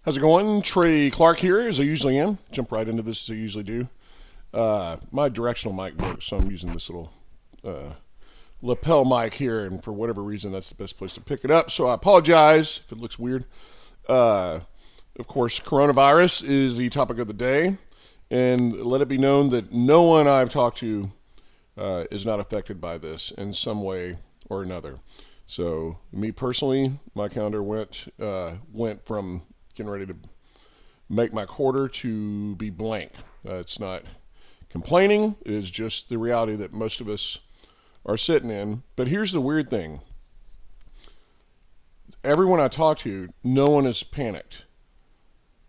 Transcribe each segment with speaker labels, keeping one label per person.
Speaker 1: How's it going? Trey Clark here, as I usually am. Jump right into this as I usually do. My directional mic broke, so I'm using this little uh, lapel mic here, and for whatever reason, that's the best place to pick it up. So I apologize if it looks weird. Uh, of course, coronavirus is the topic of the day, and let it be known that no one I've talked to is not affected by this in some way or another. So, me personally, my calendar went from getting ready to make my quarter to be blank. It's not complaining, it is just the reality that most of us are sitting in. But here's the weird thing: everyone I talk to, no one is panicked.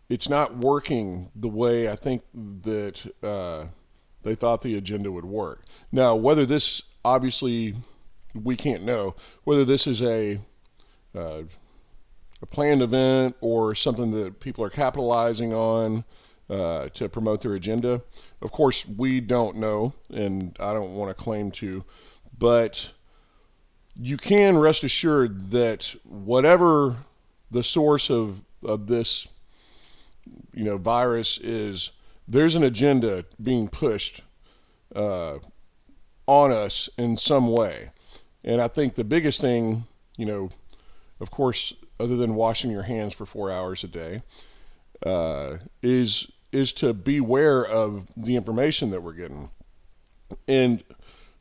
Speaker 1: It's not working the way I think that they thought the agenda would work. Now, whether this, obviously, we can't know whether this is uh, a planned event or something that people are capitalizing on to promote their agenda. Of course, we don't know, and I don't want to claim to, but you can rest assured that whatever the source of this virus is, there's an agenda being pushed uh, on us in some way. And I think the biggest thing, of course, other than washing your hands for 4 hours a day, is to beware of the information that we're getting. And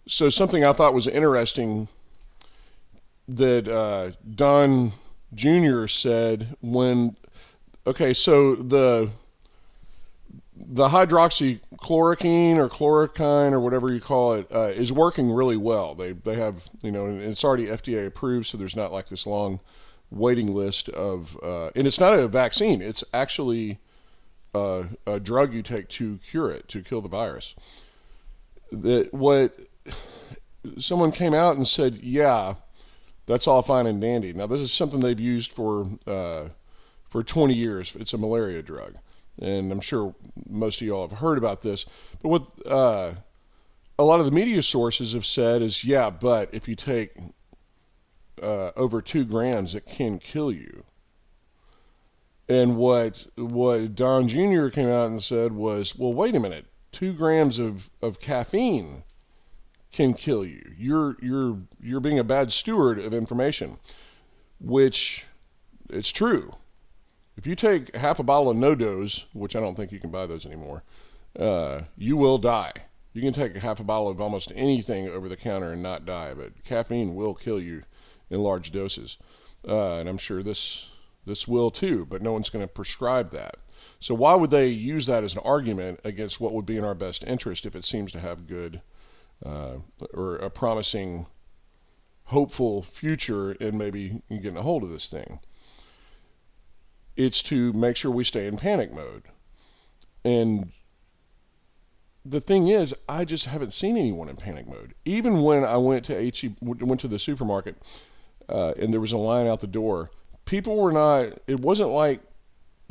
Speaker 1: so something I thought was interesting that Don Jr. said when, okay, so the hydroxychloroquine or chloroquine or whatever you call it is working really well. They have, and it's already FDA approved, so there's not like this long waiting list of, and it's not a vaccine. It's actually a drug you take to cure it, to kill the virus. That what someone came out and said, yeah, that's all fine and dandy. Now this is something they've used for 20 years. It's a malaria drug, and I'm sure most of y'all have heard about this. But what a lot of the media sources have said is, yeah, but if you take over 2 grams, it can kill you. And what Don Jr. came out and said was, well, wait a minute, 2 grams of caffeine can kill you. You're being a bad steward of information, which it's true. If you take half a bottle of no-dose, which I don't think you can buy those anymore, you will die. You can take half a bottle of almost anything over the counter and not die, but caffeine will kill you in large doses. And I'm sure this will too, but no one's going to prescribe that. So why would they use that as an argument against what would be in our best interest if it seems to have good or a promising, hopeful future in maybe getting a hold of this thing? It's to make sure we stay in panic mode. And the thing is, I just haven't seen anyone in panic mode. Even when I went to the supermarket and there was a line out the door, people were not, it wasn't like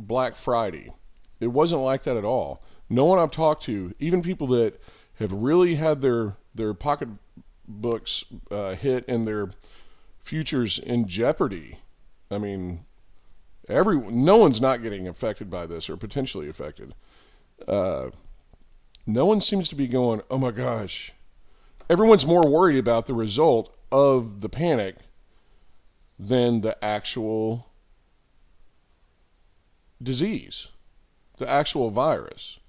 Speaker 1: Black Friday. It wasn't like that at all. No one I've talked to, even people that have really had their pocketbooks hit and their futures in jeopardy. I mean, no one's not getting affected by this or potentially affected. No one seems to be going, oh my gosh. Everyone's more worried about the result of the panic than the actual disease, the actual virus.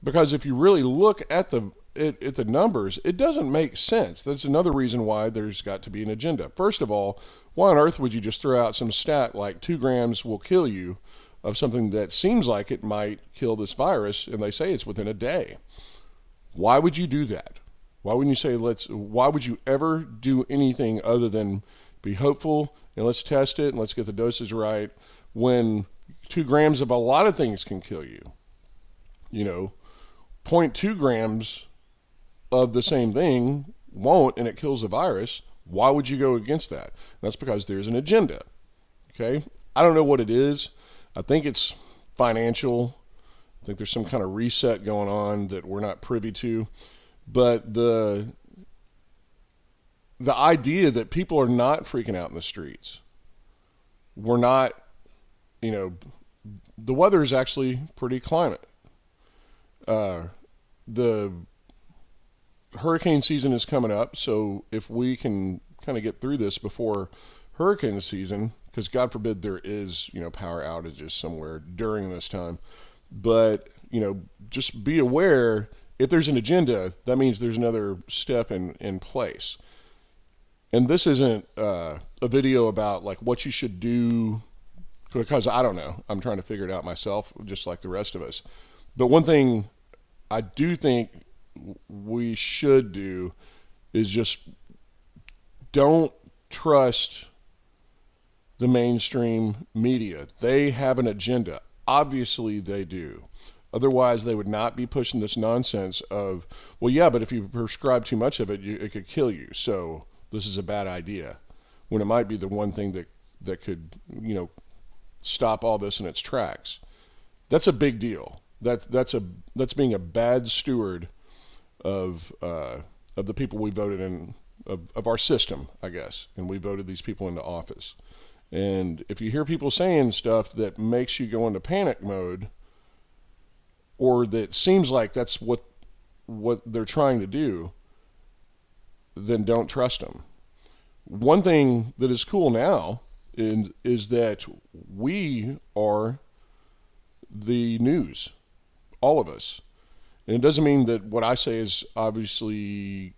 Speaker 1: Because if you really look at the numbers, it doesn't make sense. That's another reason why there's got to be an agenda. First of all, why on earth would you just throw out some stat like 2 grams will kill you of something that seems like it might kill this virus, and they say it's within a day? Why would you do that? Why wouldn't you say why would you ever do anything other than be hopeful and let's test it and let's get the doses right when 2 grams of a lot of things can kill you? 0.2 grams of the same thing won't, and it kills the virus. Why would you go against that? That's because there's an agenda. Okay? I don't know what it is. I think it's financial. I think there's some kind of reset going on that we're not privy to. But the idea that people are not freaking out in the streets, we're not, the weather is actually pretty climate. The hurricane season is coming up, so if we can kind of get through this before hurricane season, because God forbid there is, power outages somewhere during this time, but, just be aware if there's an agenda, that means there's another step in place. And this isn't a video about like what you should do, because I don't know. I'm trying to figure it out myself, just like the rest of us. But one thing I do think we should do is just don't trust the mainstream media. They have an agenda. Obviously, they do. Otherwise, they would not be pushing this nonsense of, well, yeah, but if you prescribe too much of it, it could kill you. So this is a bad idea. When it might be the one thing that could, stop all this in its tracks. That's a big deal. That's being a bad steward of the people we voted in, of our system, I guess, and we voted these people into office. And if you hear people saying stuff that makes you go into panic mode, or that seems like that's what they're trying to do, then don't trust them. One thing that is cool now is that we are the news, all of us. And it doesn't mean that what I say is obviously,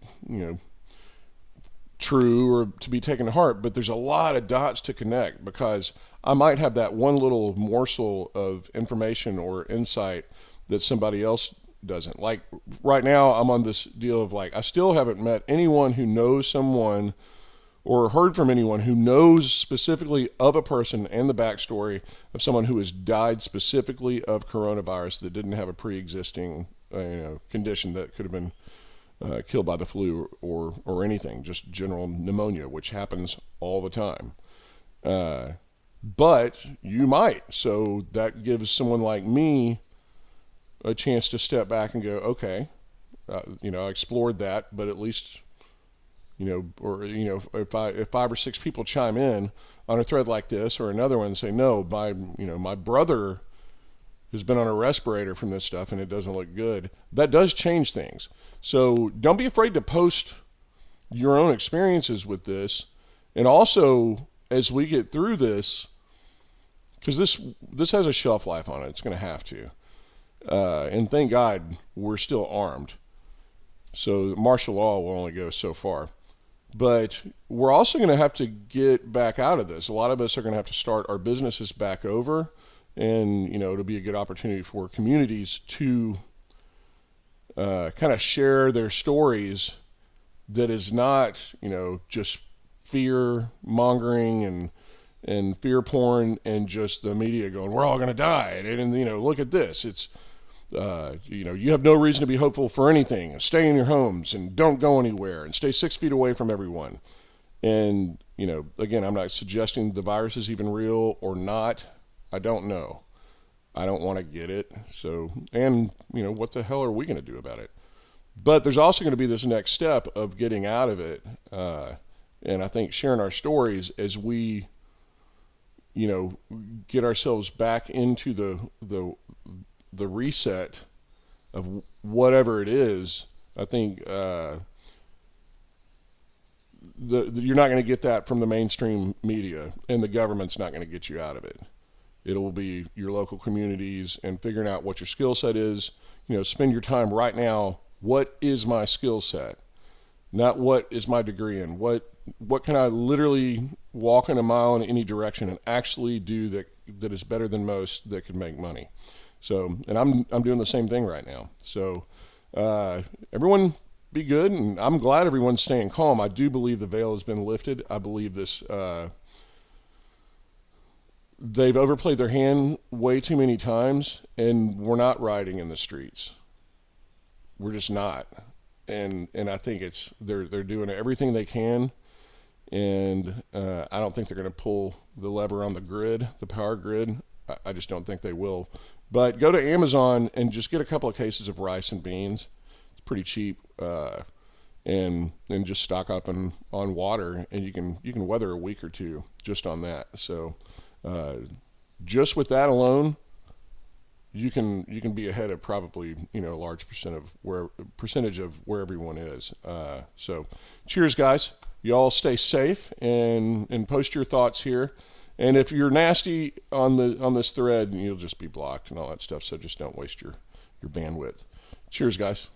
Speaker 1: true or to be taken to heart, but there's a lot of dots to connect, because I might have that one little morsel of information or insight that somebody else doesn't. Like right now, I'm on this deal of like, I still haven't met anyone who knows someone or heard from anyone who knows specifically of a person and the backstory of someone who has died specifically of coronavirus that didn't have a pre-existing condition that could have been killed by the flu or anything, just general pneumonia, which happens all the time. But you might. So that gives someone like me a chance to step back and go, okay, I explored that, but at least, if 5 or 6 people chime in on a thread like this or another one and say, no, my brother has been on a respirator from this stuff and it doesn't look good, that does change things. So don't be afraid to post your own experiences with this. And also, as we get through this, because this has a shelf life on it, it's going to have to. And thank God we're still armed. So martial law will only go so far. But we're also going to have to get back out of this. A lot of us are going to have to start our businesses back over. And, it'll be a good opportunity for communities to kind of share their stories that is not, just fear mongering and fear porn and just the media going, we're all going to die. And look at this. It's, you have no reason to be hopeful for anything. Stay in your homes and don't go anywhere and stay 6 feet away from everyone. And, again, I'm not suggesting the virus is even real or not. I don't know. I don't want to get it. So, and, what the hell are we going to do about it? But there's also going to be this next step of getting out of it. And I think sharing our stories as we, get ourselves back into the reset of whatever it is. I think you're not going to get that from the mainstream media, and the government's not going to get you out of it. It'll be your local communities and figuring out what your skill set is. Spend your time right now. What is my skill set? Not what is my degree in. What can I literally walk in a mile in any direction and actually do that is better than most that could make money. So, and I'm doing the same thing right now. So, everyone be good, and I'm glad everyone's staying calm. I do believe the veil has been lifted. I believe this. They've overplayed their hand way too many times, and we're not rioting in the streets. We're just not. And I think they're doing everything they can, and I don't think they're going to pull the lever on the power grid. I just don't think they will. But go to Amazon and just get a couple of cases of rice and beans. It's pretty cheap, and just stock up on water, and you can weather a week or two just on that. So just with that alone, you can be ahead of probably a large percentage of where everyone is. So, cheers, guys. Y'all stay safe and post your thoughts here. And if you're nasty on this thread, you'll just be blocked and all that stuff. So just don't waste your bandwidth. Cheers, guys.